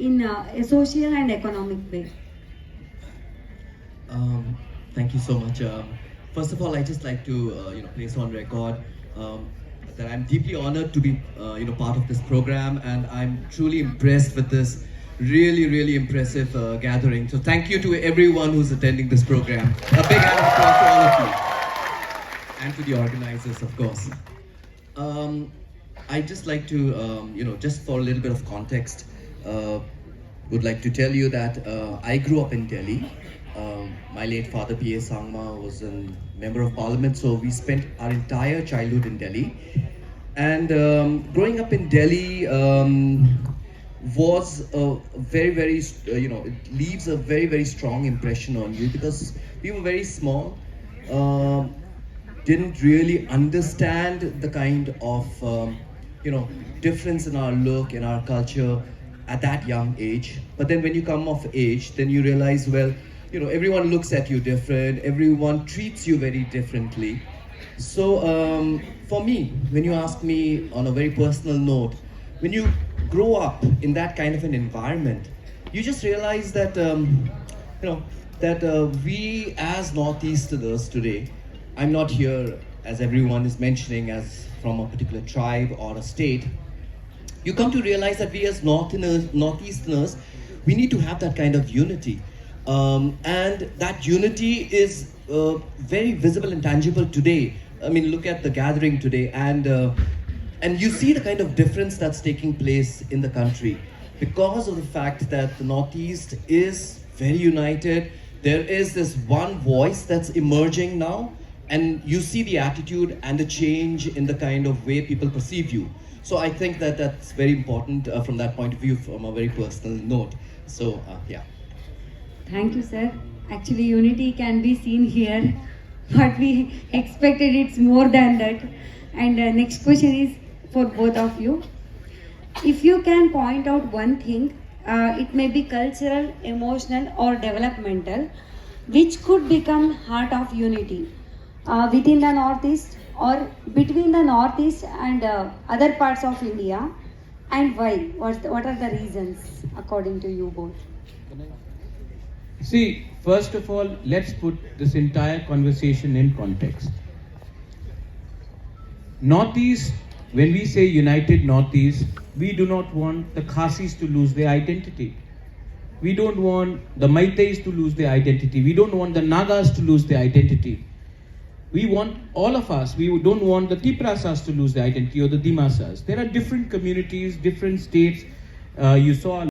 in a social and economic way? Um, Thank you so much. First of all, I just like to place on record um, that I'm deeply honored to be part of this program, and I'm truly impressed with this really impressive gathering. So thank you to everyone who's attending this program. A big hand of applause to all of you and to the organizers, of course. Um, I just like to, just for a little bit of context, would like to tell you that I grew up in Delhi. My late father, P.A. Sangma, was a member of parliament, so we spent our entire childhood in Delhi. And growing up in Delhi was a very, it leaves a very strong impression on you because we were very small. Um didn't really understand the kind of difference in our look, in our culture at that young age. But then when you come of age, then you realize, well, everyone looks at you different, everyone treats you very differently. So for me, when you ask me on a very personal note, when you grow up in that kind of an environment, you just realize that you know we as Northeasterners today, I'm not here as everyone is mentioning as from a particular tribe or a state. You come to realize that we as Northeasterners, we need to have that kind of unity. And that unity is very visible and tangible today. I mean, look at the gathering today, and you see the kind of difference that's taking place in the country because of the fact that the Northeast is very united. There is this one voice that's emerging now, and you see the attitude and the change in the kind of way people perceive you. So I think that that's very important from that point of view, from a very personal note. So yeah. Thank you, sir. Actually, unity can be seen here, but we expected it's more than that. And next question is for both of you. If you can point out one thing, it may be cultural, emotional, or developmental, which could become heart of unity within the Northeast or between the Northeast and other parts of India, and why? What are the reasons according to you both? See, first of all, let's put this entire conversation in context. Northeast, when we say united Northeast, we do not want the Khasis to lose their identity. We don't want the Meiteis to lose their identity. We don't want the Nagas to lose their identity. We want all of us. We don't want the Tiprasas to lose their identity or the Dimasas. There are different communities, different states. You saw